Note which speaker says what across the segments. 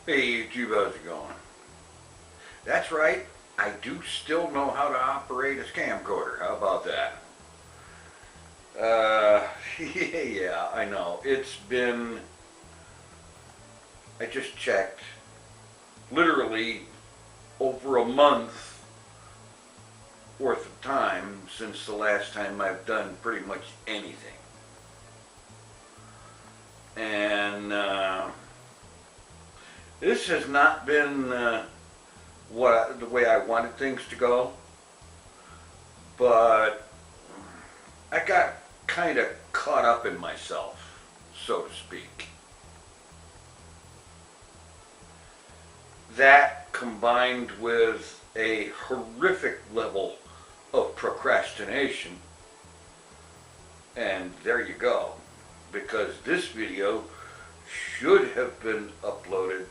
Speaker 1: Hey YouTube, how's it going? That's right, I do still know how to operate a camcorder. How about that? Yeah, I know. It's been, I just checked, literally over a month worth of time since the last time I've done pretty much anything. And this has not been the way I wanted things to go, but I got kind of caught up in myself, so to speak. That combined with a horrific level of procrastination, and there you go, because this video should have been uploaded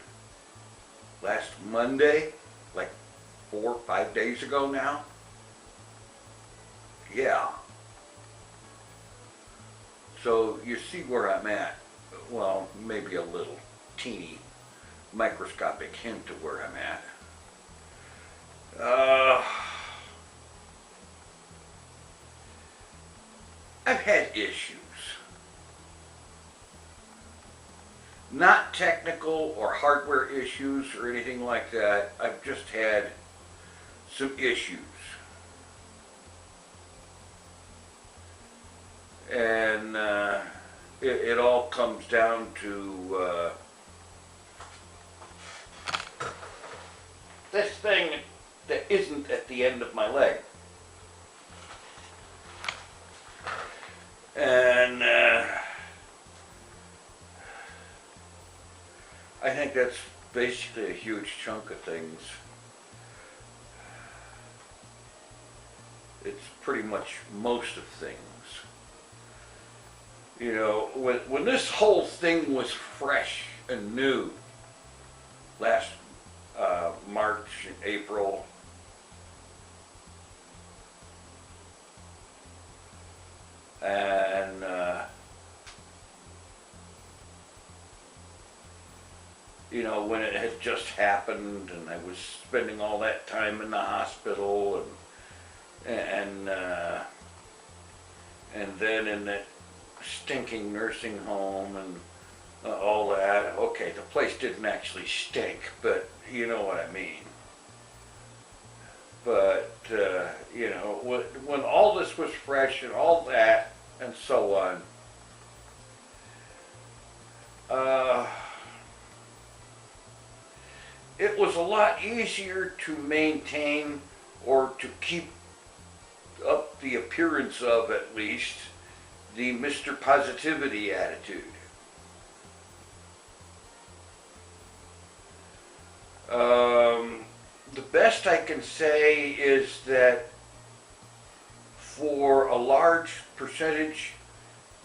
Speaker 1: last Monday, like 4 or 5 days ago now. Yeah. So you see where I'm at. Well, maybe a little teeny microscopic hint of where I'm at. I've had issues. Not technical or hardware issues or anything like that. I've just had some issues. And it all comes down to this thing that isn't at the end of my leg. And I think that's basically a huge chunk of things. It's pretty much most of things. You know, when this whole thing was fresh and new, last March and April, and you know, when it had just happened and I was spending all that time in the hospital and then in that stinking nursing home and all that. Okay, the place didn't actually stink, but you know what I mean. But you know, when all this was fresh and all that and so on, it was a lot easier to maintain or to keep up the appearance of, at least, the Mr. Positivity attitude. The best I can say is that for a large percentage,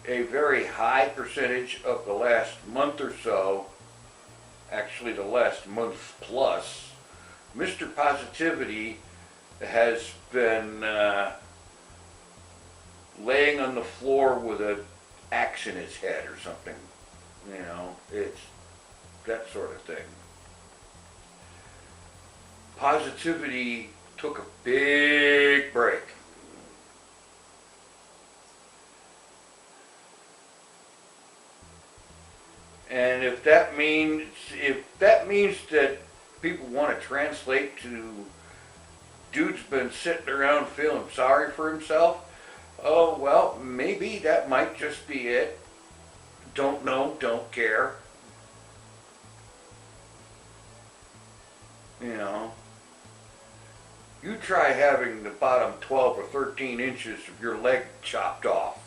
Speaker 1: a very high percentage of the last month or so, actually the last month plus, Mr. Positivity has been laying on the floor with an axe in his head or something. You know, it's that sort of thing. Positivity took a big break. And if that means that people want to translate to dude's been sitting around feeling sorry for himself, oh well, maybe that might just be it. Don't know, don't care. You know, you try having the bottom 12 or 13 inches of your leg chopped off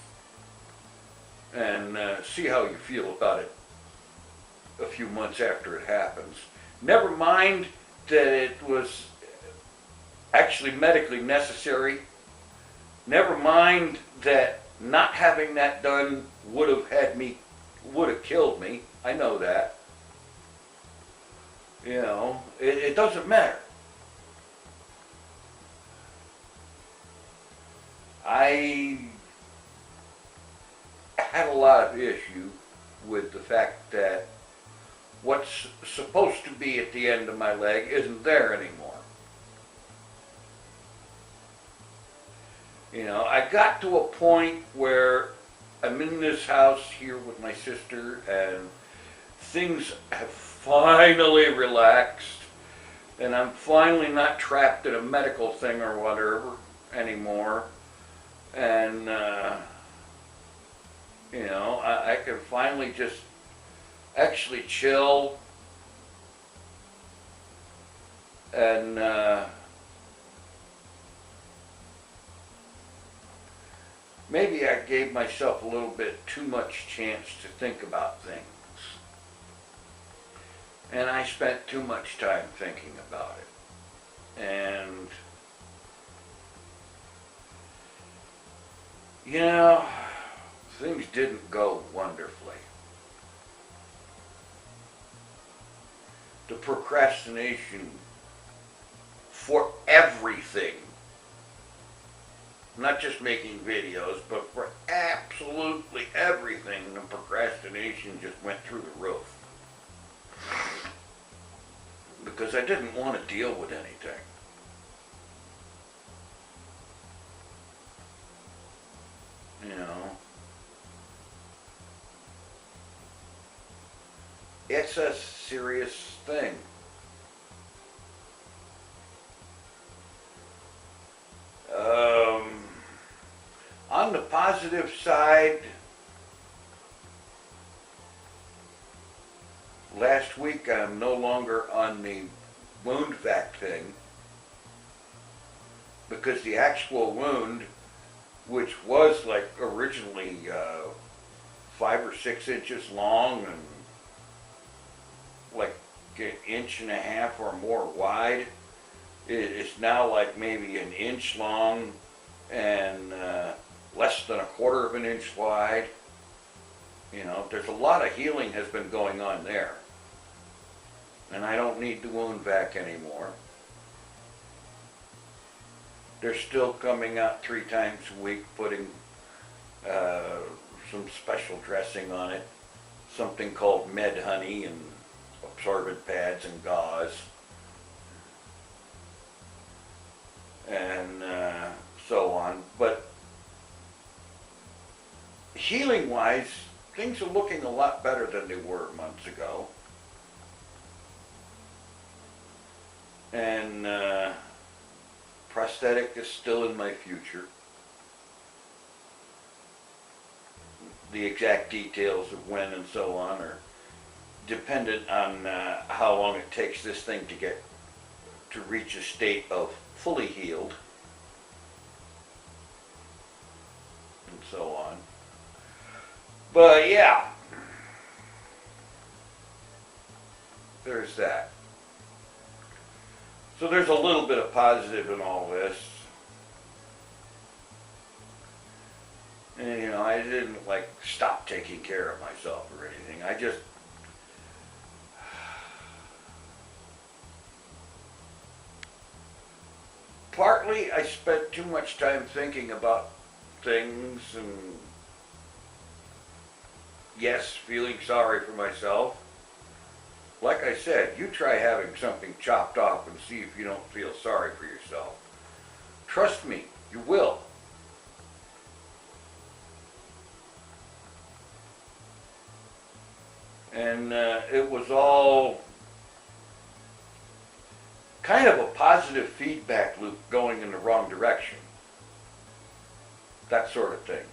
Speaker 1: and see how you feel about it a few months after it happens. Never mind that it was actually medically necessary. Never mind that not having that done would have killed me. I know that. You know, it doesn't matter. I had a lot of issue with the fact that what's supposed to be at the end of my leg isn't there anymore. You know, I got to a point where I'm in this house here with my sister and things have finally relaxed and I'm finally not trapped in a medical thing or whatever anymore. And, you know, I can finally just actually chill and, maybe I gave myself a little bit too much chance to think about things. And I spent too much time thinking about it. And, you know, things didn't go wonderfully. The procrastination for everything, not just making videos, but for absolutely everything, the procrastination just went through the roof. Because I didn't want to deal with anything. You know, it's a serious thing. On the positive side, last week I'm no longer on the wound vac thing because the actual wound, which was like originally 5 or 6 inches long and like an inch and a half or more wide, it's now like maybe an inch long and less than a quarter of an inch wide. You know, there's a lot of healing has been going on there. And I don't need the wound vac anymore. They're still coming out 3 times a week, putting some special dressing on it, something called med honey and absorbent pads and gauze. And so on. But healing wise, things are looking a lot better than they were months ago. And prosthetic is still in my future. The exact details of when and so on are dependent on how long it takes this thing to reach a state of fully healed and so on. But yeah, there's that. So there's a little bit of positive in all this. And you know, I didn't like stop taking care of myself or anything. I just partly I spent too much time thinking about things and yes, feeling sorry for myself. Like I said, you try having something chopped off and see if you don't feel sorry for yourself. Trust me, you will. And it was all kind of a positive feedback loop going in the wrong direction. That sort of thing.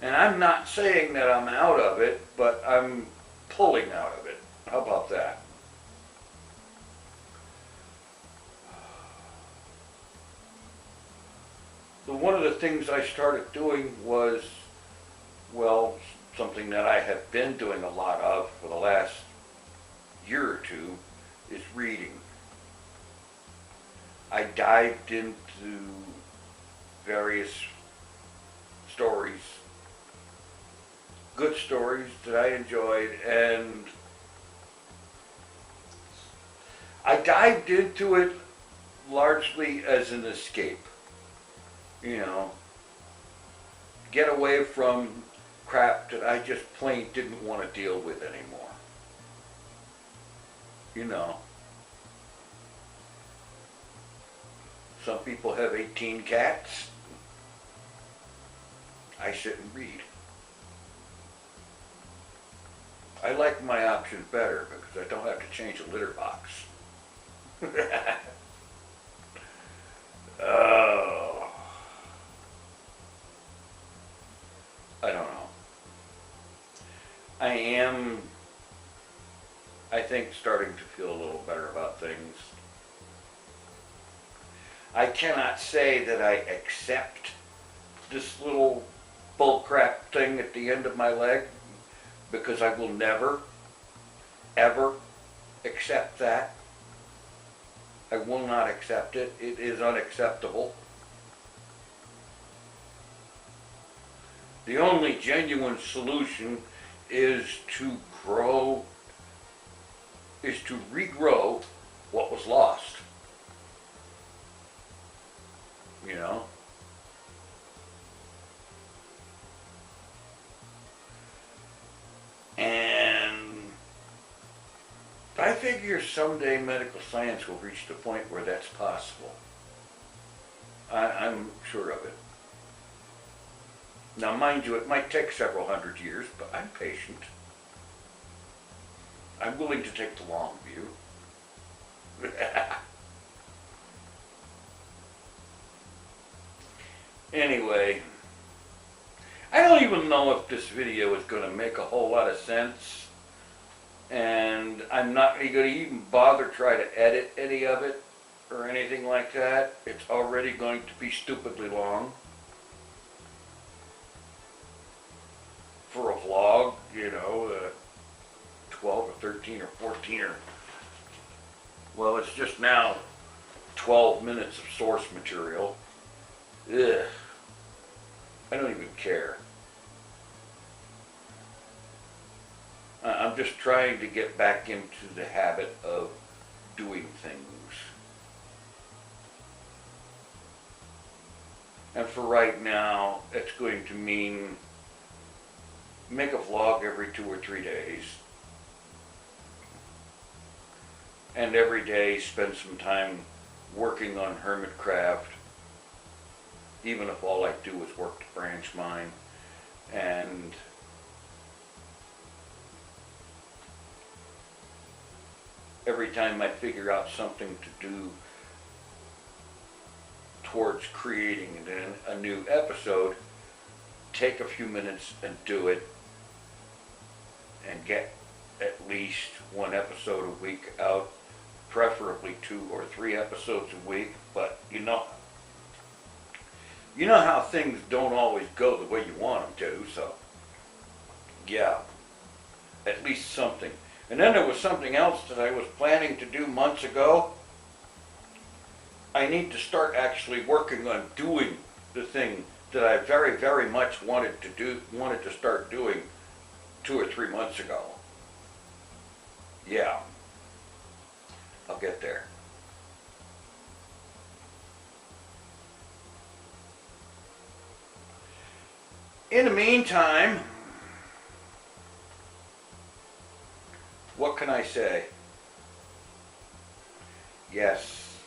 Speaker 1: And I'm not saying that I'm out of it, but I'm pulling out of it. How about that? So one of the things I started doing was, well, something that I have been doing a lot of for the last year or two, is reading. I dived into various stories, good stories that I enjoyed, and I dived into it largely as an escape. You know, get away from crap that I just plain didn't want to deal with anymore. You know, some people have 18 cats. I sit and read. I like my option better because I don't have to change a litter box. Oh, I don't know. I think, starting to feel a little better about things. I cannot say that I accept this little bullcrap thing at the end of my leg, because I will never, ever accept that. I will not accept it. It is unacceptable. The only genuine solution is to regrow what was lost. You know? And I figure someday medical science will reach the point where that's possible. I'm sure of it. Now, mind you, it might take several hundred years, but I'm patient. I'm willing to take the long view. Anyway, I don't even know if this video is going to make a whole lot of sense, and I'm not going to even bother try to edit any of it or anything like that. It's already going to be stupidly long for a vlog, you know, 12 or 13 or 14 or, well, it's just now 12 minutes of source material. Ugh. I don't even care. I'm just trying to get back into the habit of doing things. And for right now, it's going to mean make a vlog every 2 or 3 days. And every day spend some time working on Hermitcraft, even if all I do is work to branch mine. And every time I figure out something to do towards creating a new episode, take a few minutes and do it, and get at least 1 episode a week out, preferably 2 or 3 episodes a week. But you know how things don't always go the way you want them to, so yeah, at least something. And then there was something else that I was planning to do months ago. I need to start actually working on doing the thing that I very, very much wanted to start doing 2 or 3 months ago. Yeah, I'll get there. In the meantime, what can I say? Yes,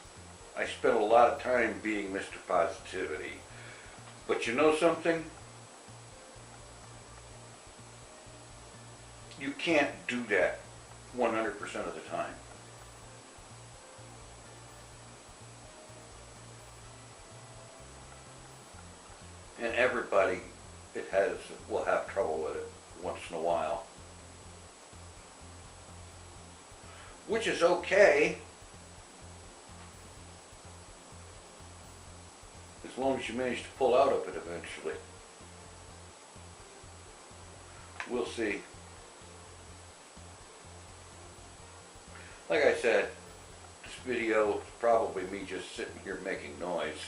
Speaker 1: I spent a lot of time being Mr. Positivity. But you know something? You can't do that 100% of the time. And everybody will have trouble with it once in a while. Which is okay, as long as you manage to pull out of it eventually. We'll see. Like I said, this video is probably me just sitting here making noise.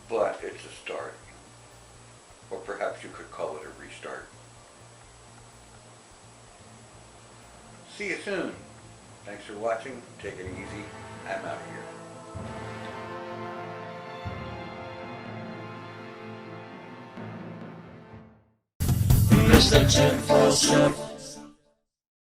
Speaker 1: But it's a start. Or perhaps you could call it a restart. See you soon. Thanks for watching. Take it easy. I'm out of here.
Speaker 2: is the TinFoilChef.